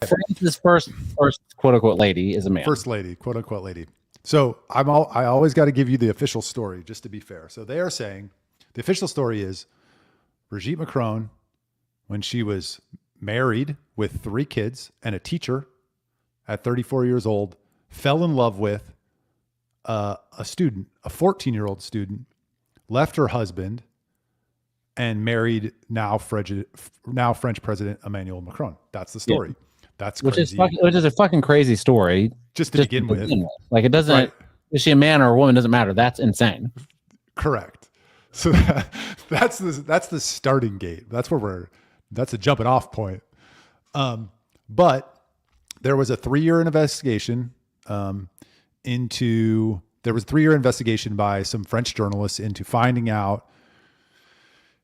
France's first quote unquote lady is a man. First lady, quote unquote lady. So I always got to give you the official story just to be fair. So they are saying the official story is Brigitte Macron, when she was married with 3 kids and a teacher at 34 years old, fell in love with a student, a 14-year-old student, left her husband, and married now French President Emmanuel Macron. That's the story. Yeah. That's crazy. Which is a fucking crazy story. Just to begin with. Like, it doesn't, right. Is she a man or a woman? Doesn't matter. That's insane. Correct. So that's the starting gate. That's a jumping off point. But there was a 3-year investigation by some French journalists into finding out,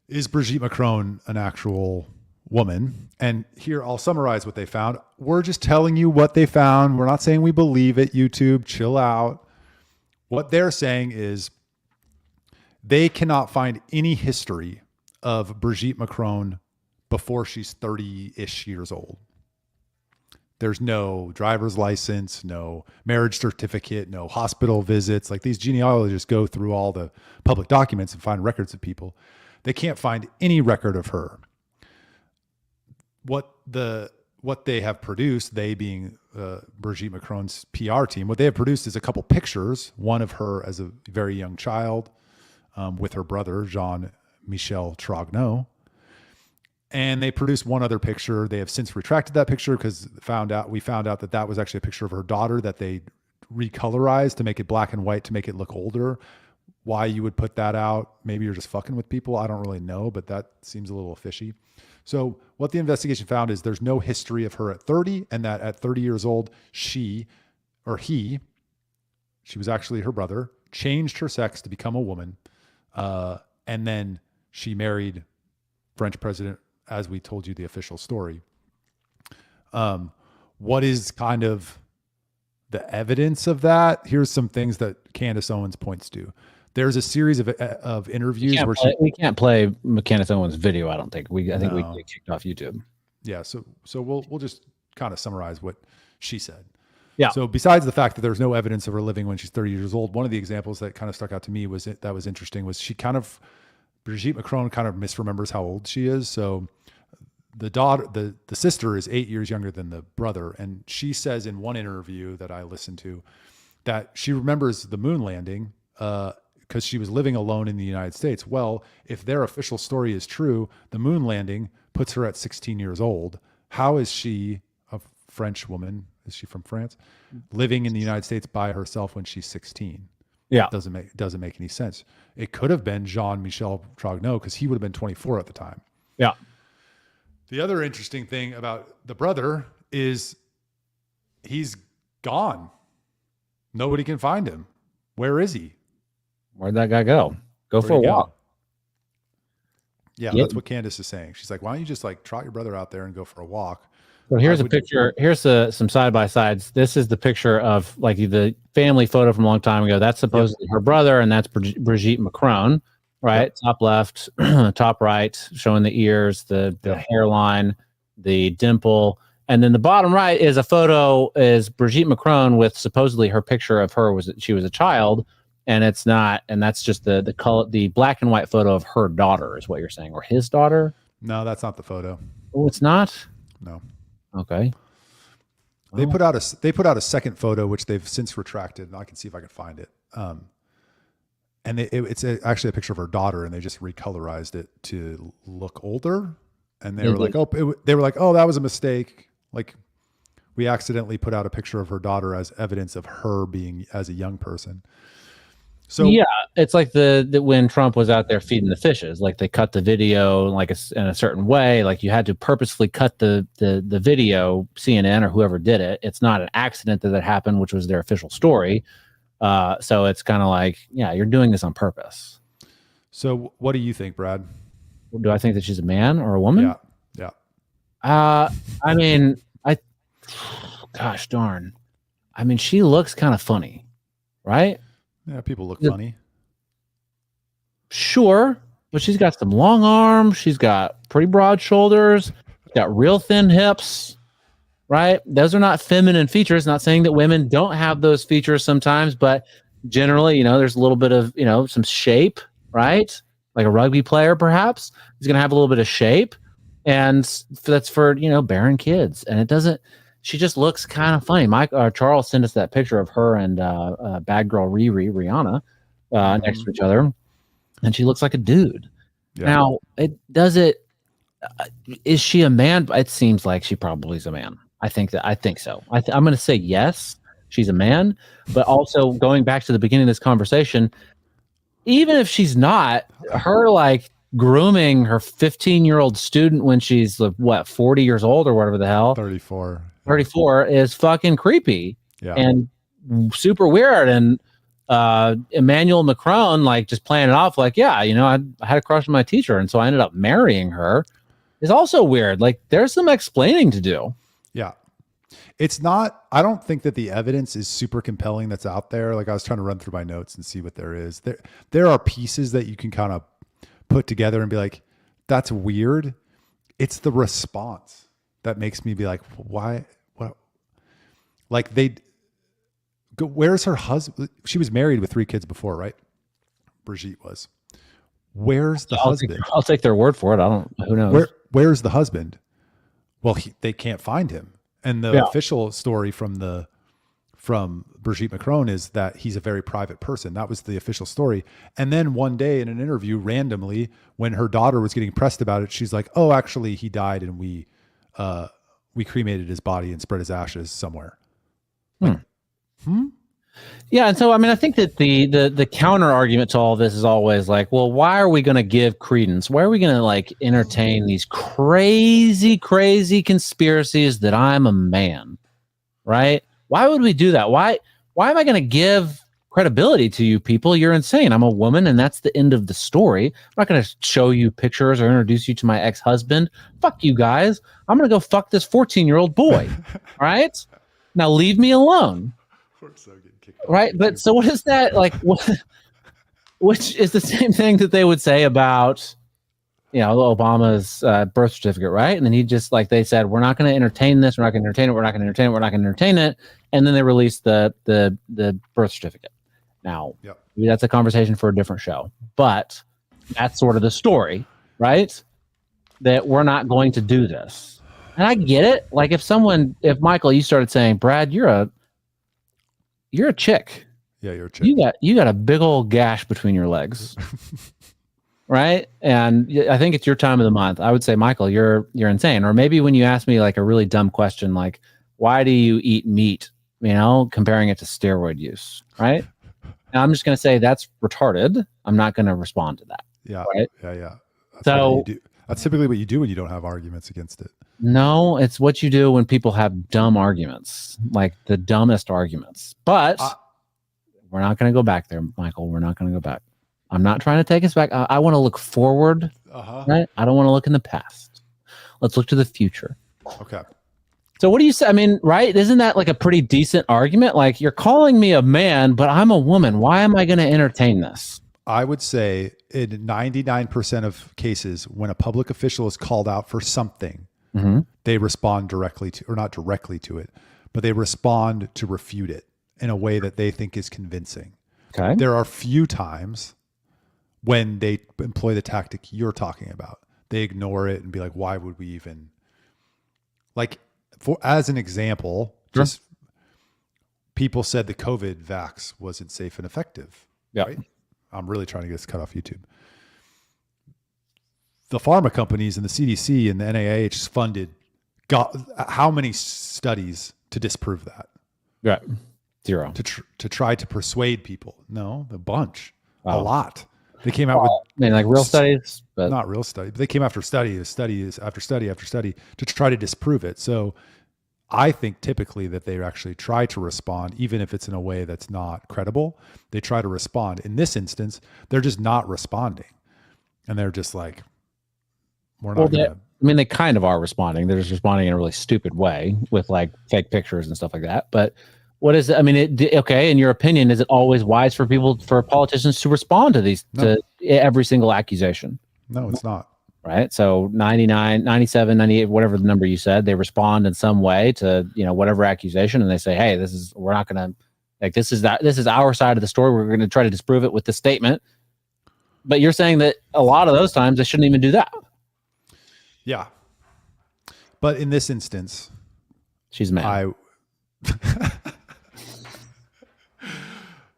is Brigitte Macron an actual woman? And here I'll summarize what they found. We're just telling you what they found. We're not saying we believe it. YouTube, chill out. What they're saying is they cannot find any history of Brigitte Macron before she's 30-ish years old. There's no driver's license, no marriage certificate, no hospital visits. Like, these genealogists go through all the public documents and find records of people. They can't find any record of her. What they have produced, they being Brigitte Macron's PR team, what they have produced is a couple pictures, one of her as a very young child with her brother, Jean-Michel Trogneau. And they produced one other picture. They have since retracted that picture because we found out that was actually a picture of her daughter that they recolorized to make it black and white to make it look older. Why you would put that out? Maybe you're just fucking with people. I don't really know, but that seems a little fishy. So what the investigation found is there's no history of her at 30, and that at 30 years old, she was actually her brother, changed her sex to become a woman. And then she married French President, as we told you the official story. What is kind of the evidence of that? Here's some things that Candace Owens points to. There's a series of interviews we can't play Candace Owens' video. I don't think we get kicked off YouTube. Yeah. So we'll just kind of summarize what she said. Yeah. So besides the fact that there's no evidence of her living when she's 30 years old, one of the examples that kind of stuck out to me was interesting Brigitte Macron kind of misremembers how old she is. So the sister is 8 years younger than the brother. And she says in one interview that I listened to that she remembers the moon landing, because she was living alone in the United States. Well, if their official story is true, the moon landing puts her at 16 years old. How is she, a French woman, is she from France, living in the United States by herself when she's 16? Yeah. It doesn't make any sense. It could have been Jean-Michel Trogneau because he would have been 24 at the time. Yeah. The other interesting thing about the brother is he's gone. Nobody can find him. Where is he? Where'd that guy go? Go for a walk. Yeah, that's what Candace is saying. She's like, why don't you just trot your brother out there and go for a walk? So here's a picture. Here's some side-by-sides. This is the picture of the family photo from a long time ago. That's supposedly her brother, and that's Brigitte Macron, right? Yep. Top left, top right, showing the ears, the hairline, the dimple. And then the bottom right is is Brigitte Macron with supposedly her picture of her she was a child. And it's not, and that's just the color, the black and white photo of her daughter is what you're saying, or his daughter? No, that's not the photo. Oh, it's not? No. Okay. They put out a second photo, which they've since retracted, and I can see if I can find it. And it's actually a picture of her daughter, and they just recolorized it to look older. And they were like, oh, that was a mistake. Like, we accidentally put out a picture of her daughter as evidence of her being as a young person. So yeah, it's like the when Trump was out there feeding the fishes, like they cut the video in a certain way, like you had to purposefully cut the video, CNN or whoever did it. It's not an accident that happened, which was their official story. So it's kind of like, yeah, you're doing this on purpose. So what do you think, Brad? Do I think that she's a man or a woman? Yeah. I mean, gosh darn. I mean, she looks kind of funny, right? Yeah, people look funny. Sure, but she's got some long arms. She's got pretty broad shoulders. She's got real thin hips. right? Those are not feminine features. Not saying that women don't have those features sometimes, but generally, there's a little bit of, some shape, right? Like a rugby player, perhaps, is going to have a little bit of shape. And that's for, bearing kids. And it doesn't, she just looks kind of funny. Charles sent us that picture of her and bad girl Rihanna next to each other. And she looks like a dude. Yeah. Now, is she a man? It seems like she probably is a man. I think so. I'm going to say yes, she's a man. But also going back to the beginning of this conversation, even if she's not, her like grooming her 15-year-old student when she's 40 years old or whatever the hell, 34 is fucking creepy and super weird. And Emmanuel Macron, like, just playing it off like, I had a crush on my teacher, and so I ended up marrying her, is also weird. Like, there's some explaining to do. Yeah. It's not, I don't think that the evidence is super compelling that's out there. Like, I was trying to run through my notes and see what there is. There are pieces that you can kind of put together and be like, that's weird. It's the response that makes me be like, why? What? Like, where's her husband? She was married with 3 kids before, right? Brigitte was. Where's the husband? I'll take their word for it. Who knows? Where's the husband? Well, they can't find him. And the official story from Brigitte Macron is that he's a very private person. That was the official story. And then one day in an interview, randomly, when her daughter was getting pressed about it, she's like, "Oh, actually, he died, and we cremated his body and spread his ashes somewhere." Like, Yeah, and so I think that the counter argument to all this is always like, well, why are we going to give credence? Why are we going to like entertain these crazy conspiracies that I'm a man, right? Why would we do that? Why am I going to give credibility to you people? You're insane. I'm a woman, and that's the end of the story. I'm not going to show you pictures or introduce you to my ex-husband. Fuck you guys. I'm going to go fuck this 14-year-old boy. All right? Now leave me alone. Right, but so what is that like? Which is the same thing that they would say about, Obama's birth certificate, right? And then he just they said, we're not going to entertain this, we're not going to entertain it, we're not going to entertain it, we're not going to entertain it, and then they released the birth certificate. Now, maybe that's a conversation for a different show, but that's sort of the story, right? That we're not going to do this, and I get it. Like, if Michael, you started saying, Brad, you're a chick. Yeah, you're a chick. You got a big old gash between your legs. Right? And I think it's your time of the month. I would say, Michael, you're insane. Or maybe when you ask me like a really dumb question, like, why do you eat meat? Comparing it to steroid use, right? And I'm just going to say that's retarded. I'm not going to respond to that. Yeah. Right? Yeah. That's typically what you do when you don't have arguments against it. No, it's what you do when people have dumb arguments, like the dumbest arguments. But we're not going to go back there, Michael. We're not going to go back. I'm not trying to take us back. I want to look forward. Right? I don't want to look in the past. Let's look to the future. Okay. So what do you say? Right? Isn't that like a pretty decent argument? Like, you're calling me a man, but I'm a woman. Why am I going to entertain this? I would say in 99% of cases, when a public official is called out for something, they respond directly to, or not directly to it, but they respond to refute it in a way that they think is convincing. Okay. There are few times when they employ the tactic you're talking about. They ignore it and be like, why would we even, like, as an example, just people said the COVID vax wasn't safe and effective. Yeah. Right? I'm really trying to get this cut off YouTube. The pharma companies and the CDC and the NIH funded how many studies to disprove that? Right. 0. To try to persuade people. No, a bunch. Wow. A lot. They came out with like real studies, but not real studies. But they came after study after study to try to disprove it. So I think typically that they actually try to respond, even if it's in a way that's not credible. They try to respond. In this instance, they're just not responding. And they're just like, we're not gonna. They kind of are responding. They're just responding in a really stupid way with like fake pictures and stuff like that. But what is it? Okay. In your opinion, is it always wise for politicians to respond to these, to every single accusation? No, it's not. right? So 99, 97, 98, whatever the number you said, they respond in some way to, whatever accusation. And they say, hey, we're not going to, like, this is our side of the story. We're going to try to disprove it with this statement. But you're saying that a lot of those times they shouldn't even do that. Yeah. But in this instance, she's mad.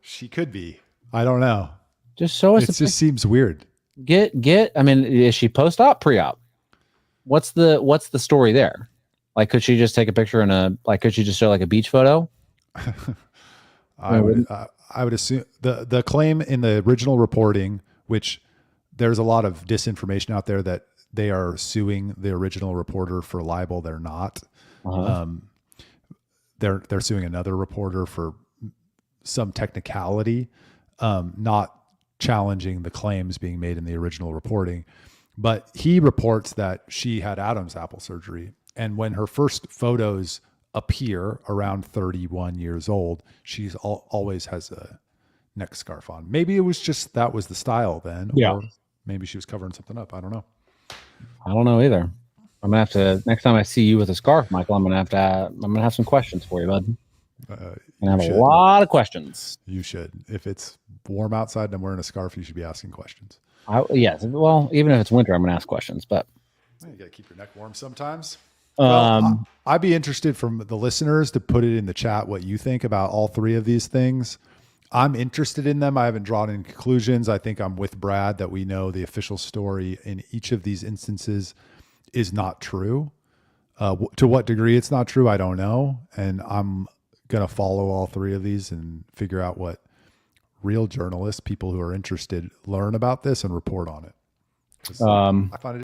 She could be. I don't know. Just show us. It just seems weird. I mean, is she post-op, pre-op? What's the story there? Like, could she just take a picture could she just show like a beach photo? I would assume the claim in the original reporting, which there's a lot of disinformation out there that they are suing the original reporter for libel. They're not. They're suing another reporter for some technicality, not challenging the claims being made in the original reporting. But he reports that she had Adam's apple surgery. And when her first photos appear around 31 years old, she's always has a neck scarf on. Maybe it was just, that was the style then. Yeah. Or maybe she was covering something up. I don't know. I don't know either. I'm gonna have to, next time I see you with a scarf, Michael, I'm gonna have some questions for you, bud. I have a lot of questions. You should. If it's warm outside and I'm wearing a scarf, you should be asking questions. Yes. Well, even if it's winter, I'm gonna ask questions. But you gotta keep your neck warm sometimes. Well, I'd be interested from the listeners to put it in the chat what you think about all three of these things. I'm interested in them. I haven't drawn any conclusions. I think I'm with Brad that we know the official story in each of these instances is not true. To what degree it's not true, I don't know. And I'm going to follow all three of these and figure out what real journalists, people who are interested, learn about this and report on it. I find it